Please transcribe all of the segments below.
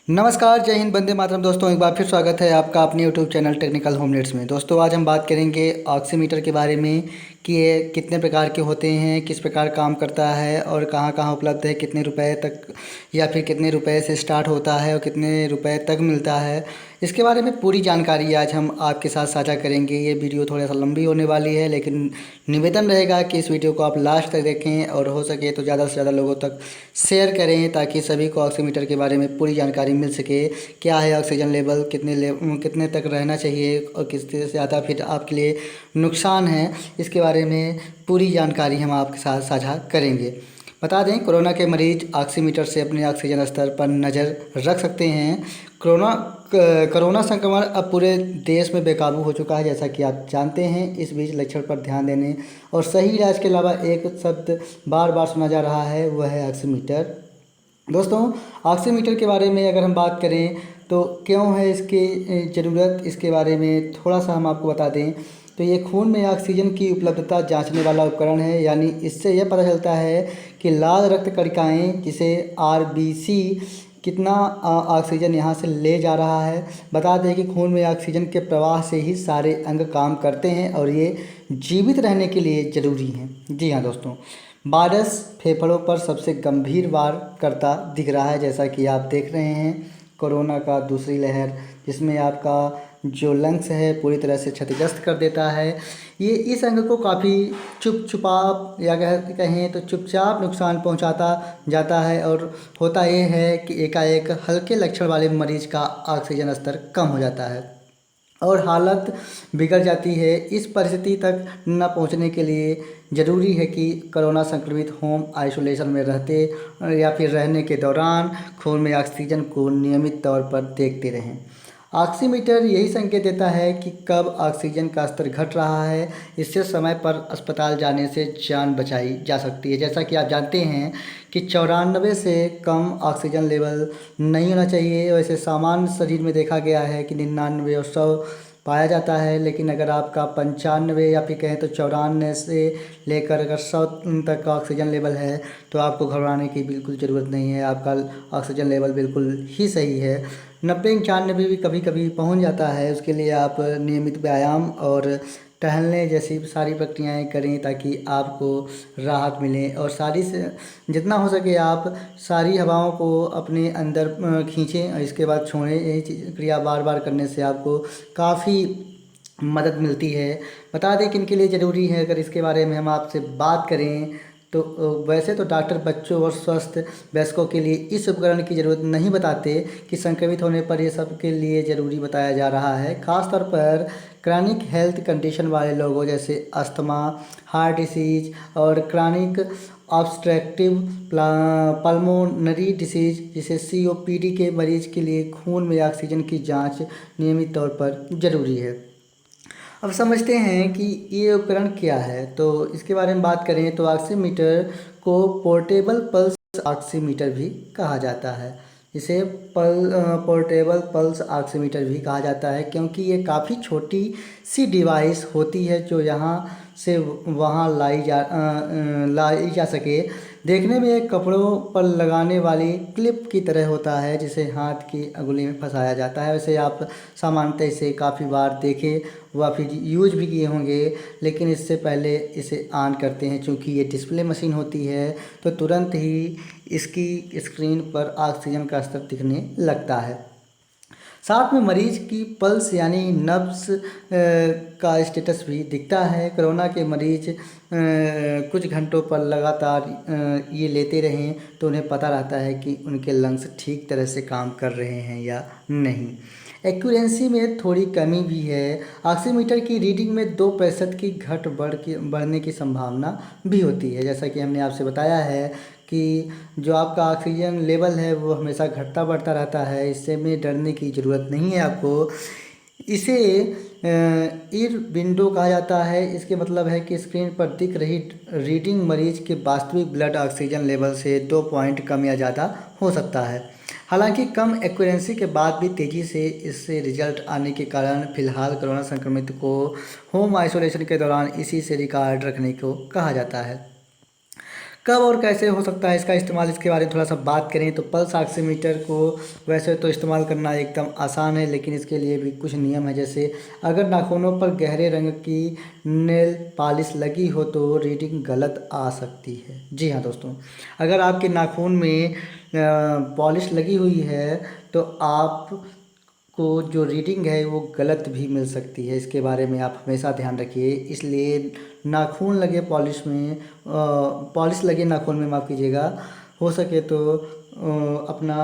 नमस्कार, जय हिंद, वंदे मातरम। दोस्तों, एक बार फिर स्वागत है आपका अपने YouTube channel technical home needs में। दोस्तों, आज हम बात करेंगे ऑक्सीमीटर के बारे में कि ये कितने प्रकार के होते हैं, किस प्रकार काम करता है और कहाँ कहाँ उपलब्ध है, कितने रुपए तक या फिर कितने रुपए से स्टार्ट होता है और कितने रुपए तक मिलता है। इसके बारे में पूरी जानकारी आज हम आपके साथ साझा करेंगे। ये वीडियो थोड़ा सा लंबी होने वाली है, लेकिन निवेदन रहेगा कि इस वीडियो को आप लास्ट तक देखें और हो सके तो ज़्यादा से ज़्यादा लोगों तक शेयर करें ताकि सभी को ऑक्सीमीटर के बारे में पूरी जानकारी मिल सके। क्या है ऑक्सीजन लेवल, कितने तक रहना चाहिए और किससे ज़्यादा फिर आपके लिए नुकसान है, इसके बारे में पूरी जानकारी हम आपके साथ साझा करेंगे। बता दें, कोरोना के मरीज ऑक्सीमीटर से अपने ऑक्सीजन स्तर पर नज़र रख सकते हैं। कोरोना संक्रमण अब पूरे देश में बेकाबू हो चुका है, जैसा कि आप जानते हैं। इस बीच लक्षण पर ध्यान देने और सही इलाज के अलावा एक शब्द बार बार सुना जा रहा है, वह है ऑक्सीमीटर। दोस्तों, ऑक्सीमीटर के बारे में अगर हम बात करें तो क्यों है इसकी ज़रूरत, इसके बारे में थोड़ा सा हम आपको बता दें तो ये खून में ऑक्सीजन की उपलब्धता जांचने वाला उपकरण है। यानी इससे यह पता चलता है कि लाल रक्त कणिकाएँ, जिसे आरबीसी, कितना ऑक्सीजन यहाँ से ले जा रहा है। बता दें कि खून में ऑक्सीजन के प्रवाह से ही सारे अंग काम करते हैं और ये जीवित रहने के लिए ज़रूरी हैं। जी हाँ दोस्तों, वायरस फेफड़ों पर सबसे गंभीर वार करता दिख रहा है, जैसा कि आप देख रहे हैं। कोरोना का दूसरी लहर, जिसमें आपका जो लंग्स है पूरी तरह से क्षतिग्रस्त कर देता है। ये इस अंग को काफ़ी छुपाप या कहें तो चुपचाप नुकसान पहुंचाता जाता है और होता ये है कि एकाएक हल्के लक्षण वाले मरीज का ऑक्सीजन स्तर कम हो जाता है और हालत बिगड़ जाती है। इस परिस्थिति तक न पहुंचने के लिए ज़रूरी है कि कोरोना संक्रमित होम आइसोलेशन में रहते या फिर रहने के दौरान खून में ऑक्सीजन को नियमित तौर पर देखते रहें। ऑक्सीमीटर यही संकेत देता है कि कब ऑक्सीजन का स्तर घट रहा है। इससे समय पर अस्पताल जाने से जान बचाई जा सकती है। जैसा कि आप जानते हैं कि 94 से कम ऑक्सीजन लेवल नहीं होना चाहिए। वैसे सामान्य शरीर में देखा गया है कि 99 और 100 पाया जाता है, लेकिन अगर आपका 95 या फिर कहें तो 94 से लेकर अगर 100 तक का ऑक्सीजन लेवल है तो आपको घबराने की बिल्कुल ज़रूरत नहीं है। आपका ऑक्सीजन लेवल बिल्कुल ही सही है। 90-91 भी कभी कभी पहुंच जाता है। उसके लिए आप नियमित व्यायाम और टहलने जैसी सारी प्रक्रियाएं करें ताकि आपको राहत मिले और सारी से जितना हो सके आप सारी हवाओं को अपने अंदर खींचें और इसके बाद छोड़ें। यही क्रिया बार बार करने से आपको काफ़ी मदद मिलती है। बता दें किन के लिए ज़रूरी है, अगर इसके बारे में हम आपसे बात करें तो वैसे तो डॉक्टर बच्चों और स्वस्थ वयस्कों के लिए इस उपकरण की ज़रूरत नहीं बताते कि संक्रमित होने पर ये सब के लिए ज़रूरी बताया जा रहा है। ख़ासतौर पर क्रॉनिक हेल्थ कंडीशन वाले लोगों जैसे अस्थमा, हार्ट डिसीज और क्रॉनिक ऑब्स्ट्रक्टिव पल्मोनरी डिसीज जिसे COPD के मरीज के लिए खून में ऑक्सीजन की जांच नियमित तौर पर ज़रूरी है। अब समझते हैं कि ये उपकरण क्या है। तो इसके बारे में बात करें तो ऑक्सीमीटर को पोर्टेबल पल्स ऑक्सीमीटर भी कहा जाता है। इसे पोर्टेबल पल्स ऑक्सीमीटर भी कहा जाता है क्योंकि ये काफ़ी छोटी सी डिवाइस होती है जो यहाँ से वहाँ लाई जा सके। देखने में एक कपड़ों पर लगाने वाली क्लिप की तरह होता है जिसे हाथ की अंगुली में फंसाया जाता है। वैसे आप सामान्यतः इसे काफ़ी बार देखे व फिर यूज भी किए होंगे, लेकिन इससे पहले इसे ऑन करते हैं। चूँकि ये डिस्प्ले मशीन होती है तो तुरंत ही इसकी स्क्रीन पर ऑक्सीजन का स्तर दिखने लगता है। साथ में मरीज की पल्स यानी नब्स का स्टेटस भी दिखता है। कोरोना के मरीज कुछ घंटों पर लगातार ये लेते रहें तो उन्हें पता रहता है कि उनके लंग्स ठीक तरह से काम कर रहे हैं या नहीं। एक्यूरेंसी में थोड़ी कमी भी है। ऑक्सीमीटर की रीडिंग में 2% की बढ़ने की संभावना भी होती है। जैसा कि हमने आपसे बताया है कि जो आपका ऑक्सीजन लेवल है वो हमेशा घटता बढ़ता रहता है। इससे में डरने की ज़रूरत नहीं है आपको। इसे ईर विंडो कहा जाता है। इसके मतलब है कि स्क्रीन पर दिख रही रीडिंग मरीज के वास्तविक ब्लड ऑक्सीजन लेवल से 2 पॉइंट कम या ज़्यादा हो सकता है। हालांकि कम एक्यूरेंसी के बाद भी तेज़ी से इससे रिजल्ट आने के कारण फ़िलहाल कोरोना संक्रमित को होम आइसोलेशन के दौरान इसी से रिकॉर्ड रखने को कहा जाता है। कब और कैसे हो सकता है इसका इस्तेमाल, इसके बारे में थोड़ा सा बात करें तो पल्स ऑक्सीमीटर को वैसे तो इस्तेमाल करना एकदम आसान है, लेकिन इसके लिए भी कुछ नियम है। जैसे अगर नाखूनों पर गहरे रंग की नेल पॉलिश लगी हो तो रीडिंग गलत आ सकती है। जी हाँ दोस्तों, अगर आपके नाखून में पॉलिश लगी हुई है तो आप को जो रीडिंग है वो गलत भी मिल सकती है। इसके बारे में आप हमेशा ध्यान रखिए। इसलिए नाखून लगे पॉलिश में पॉलिश लगे नाखून में, माफ़ कीजिएगा, हो सके तो अपना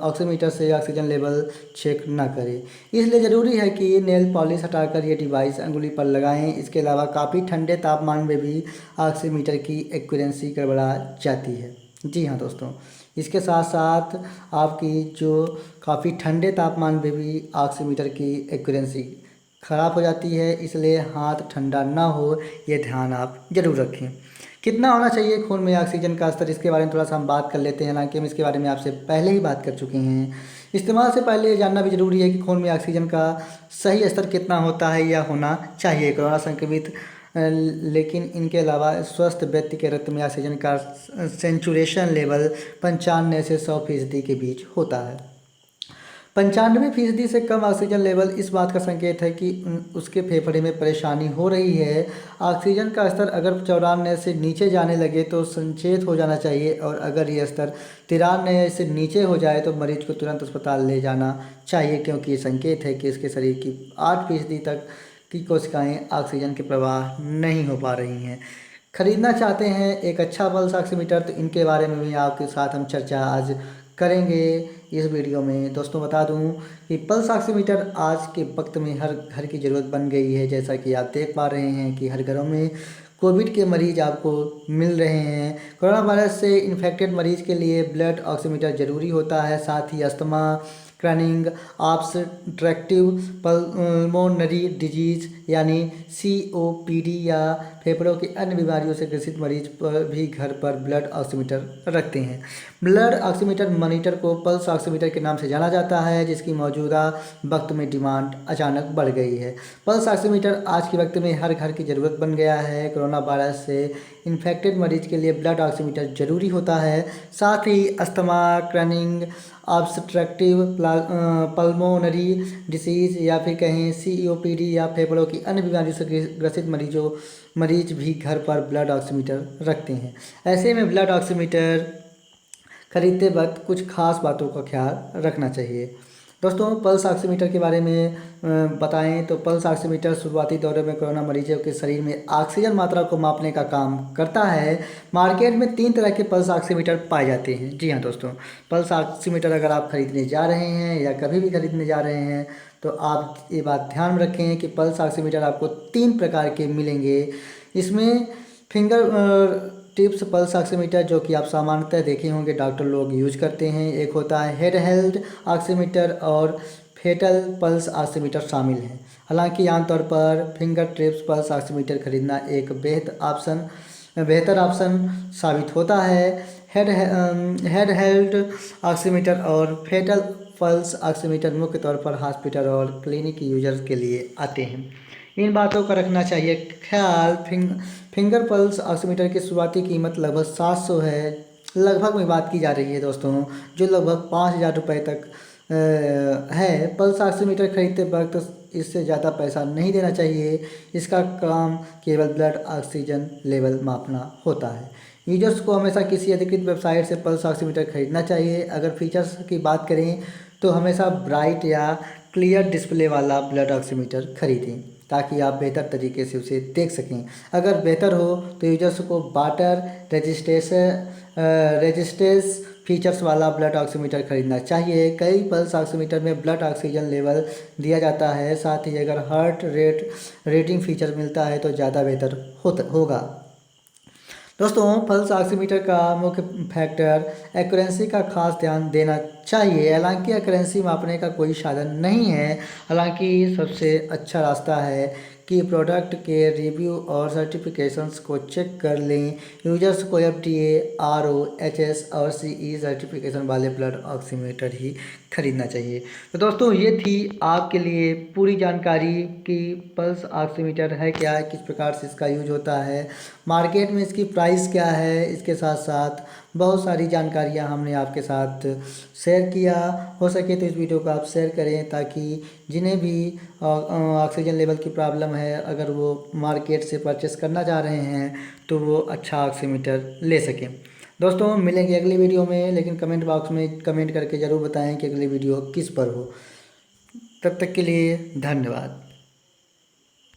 ऑक्सीमीटर से ऑक्सीजन लेवल चेक ना करें। इसलिए ज़रूरी है कि नेल पॉलिश हटाकर ये डिवाइस अंगुली पर लगाएं। इसके अलावा काफ़ी ठंडे तापमान में भी ऑक्सीमीटर की एक्यूरेंसी गड़बड़ा जाती है। जी हाँ दोस्तों, इसके साथ साथ आपकी जो काफ़ी ठंडे तापमान में भी ऑक्सीमीटर की एक्यूरेंसी ख़राब हो जाती है। इसलिए हाथ ठंडा ना हो, ये ध्यान आप ज़रूर रखें। कितना होना चाहिए खून में ऑक्सीजन का स्तर, इसके बारे में थोड़ा सा हम बात कर लेते हैं। हालांकि हम इसके बारे में आपसे पहले ही बात कर चुके हैं। इस्तेमाल से पहले ये जानना भी ज़रूरी है कि खून में ऑक्सीजन का सही स्तर कितना होता है या होना चाहिए। कोरोना संक्रमित लेकिन इनके अलावा स्वस्थ व्यक्ति के रक्त में ऑक्सीजन का सेंचुरेशन लेवल 95 से 100% के बीच होता है। 95% से कम ऑक्सीजन लेवल इस बात का संकेत है कि उसके फेफड़े में परेशानी हो रही है। ऑक्सीजन का स्तर अगर 94 से नीचे जाने लगे तो संचेत हो जाना चाहिए, और अगर ये स्तर 93 से नीचे हो जाए तो मरीज को तुरंत अस्पताल ले जाना चाहिए, क्योंकि ये संकेत है कि इसके शरीर की 8% तक की कोशिकाएं ऑक्सीजन के प्रवाह नहीं हो पा रही हैं। खरीदना चाहते हैं एक अच्छा पल्स ऑक्सीमीटर, तो इनके बारे में भी आपके साथ हम चर्चा आज करेंगे इस वीडियो में। दोस्तों बता दूं कि पल्स ऑक्सीमीटर आज के वक्त में हर घर की ज़रूरत बन गई है। जैसा कि आप देख पा रहे हैं कि हर घरों में कोविड के मरीज आपको मिल रहे हैं। कोरोना वायरस से इन्फेक्टेड मरीज के लिए ब्लड ऑक्सीमीटर ज़रूरी होता है। साथ ही अस्थमा, क्रैनिंग ऑब्स्ट्रक्टिव पल्मोनरी डिजीज़ यानी COPD या फेफड़ों की अन्य बीमारियों से ग्रसित मरीज पर भी घर पर ब्लड ऑक्सीमीटर रखते हैं। ब्लड ऑक्सीमीटर मॉनिटर को पल्स ऑक्सीमीटर के नाम से जाना जाता है, जिसकी मौजूदा वक्त में डिमांड अचानक बढ़ गई है। पल्स ऑक्सीमीटर आज के वक्त में हर घर की ज़रूरत बन गया है। कोरोना वायरस से इन्फेक्टेड मरीज के लिए ब्लड ऑक्सीमीटर ज़रूरी होता है। साथ ही अस्थमा, क्रैनिंग ऑब्स्ट्रक्टिव पल्मोनरी डिसीज़ या फिर कहें COPD या फेफड़ों की अन्य बीमारियों से ग्रसित मरीज भी घर पर ब्लड ऑक्सीमीटर रखते हैं। ऐसे में ब्लड ऑक्सीमीटर खरीदते वक्त कुछ खास बातों का ख्याल रखना चाहिए। दोस्तों पल्स ऑक्सीमीटर के बारे में बताएं तो पल्स ऑक्सीमीटर शुरुआती दौर में कोरोना मरीजों के शरीर में ऑक्सीजन मात्रा को मापने का काम करता है। मार्केट में 3 तरह के पल्स ऑक्सीमीटर पाए जाते हैं। जी हाँ दोस्तों, पल्स ऑक्सीमीटर अगर आप खरीदने जा रहे हैं या कभी भी खरीदने जा रहे हैं तो आप ये बात ध्यान में रखें कि पल्स ऑक्सीमीटर आपको 3 प्रकार के मिलेंगे। इसमें फिंगर टिप्स पल्स ऑक्सीमीटर, जो कि आप सामान्यतः देखे होंगे डॉक्टर लोग यूज करते हैं। एक होता है हेड हेल्ड ऑक्सीमीटर और फेटल पल्स ऑक्सीमीटर शामिल हैं। हालांकि आमतौर पर फिंगर टिप्स पल्स ऑक्सीमीटर खरीदना एक बेहतर ऑप्शन साबित होता है। हेड हेल्ड ऑक्सीमीटर और फेटल पल्स ऑक्सीमीटर मुख्य तौर पर हॉस्पिटल और क्लिनिक यूजर्स के लिए आते हैं। इन बातों का रखना चाहिए ख्याल। फिंगर पल्स ऑक्सीमीटर की शुरुआती कीमत लगभग 700 है। लगभग में बात की जा रही है दोस्तों, जो लगभग 5000 रुपये तक है। पल्स ऑक्सीमीटर खरीदते वक्त इससे ज़्यादा पैसा नहीं देना चाहिए। इसका काम केवल ब्लड ऑक्सीजन लेवल मापना होता है। यूजर्स को हमेशा किसी अधिकृत वेबसाइट से पल्स ऑक्सीमीटर खरीदना चाहिए। अगर फीचर्स की बात करें तो हमेशा ब्राइट या क्लियर डिस्प्ले वाला ब्लड ऑक्सीमीटर खरीदें, ताकि आप बेहतर तरीके से उसे देख सकें। अगर बेहतर हो तो यूजर्स को वाटर रेजिस्टेंस फीचर्स वाला ब्लड ऑक्सीमीटर खरीदना चाहिए। कई पल्स ऑक्सीमीटर में ब्लड ऑक्सीजन लेवल दिया जाता है। साथ ही अगर हार्ट रेट रेटिंग फीचर मिलता है तो ज़्यादा बेहतर होगा। दोस्तों पल्स ऑक्सीमीटर का मुख्य फैक्टर एक्यूरेंसी का खास ध्यान देना चाहिए। हालांकि एक्यूरेंसी मापने का कोई साधन नहीं है। हालांकि सबसे अच्छा रास्ता है कि प्रोडक्ट के रिव्यू और सर्टिफिकेशंस को चेक कर लें। यूजर्स को FDA, RoHS और CE सर्टिफिकेशन वाले ब्लड ऑक्सीमीटर ही खरीदना चाहिए। तो दोस्तों ये थी आपके लिए पूरी जानकारी कि पल्स ऑक्सीमीटर है क्या है, किस प्रकार से इसका यूज होता है, मार्केट में इसकी प्राइस क्या है। इसके साथ साथ बहुत सारी जानकारियां हमने आपके साथ शेयर किया। हो सके तो इस वीडियो को आप शेयर करें ताकि जिन्हें भी ऑक्सीजन लेवल की प्रॉब्लम है, अगर वो मार्केट से परचेस करना चाह रहे हैं तो वो अच्छा ऑक्सीमीटर ले सकें। दोस्तों मिलेंगे अगली वीडियो में, लेकिन कमेंट बॉक्स में कमेंट करके ज़रूर बताएं कि अगली वीडियो किस पर हो। तब तक के लिए धन्यवाद।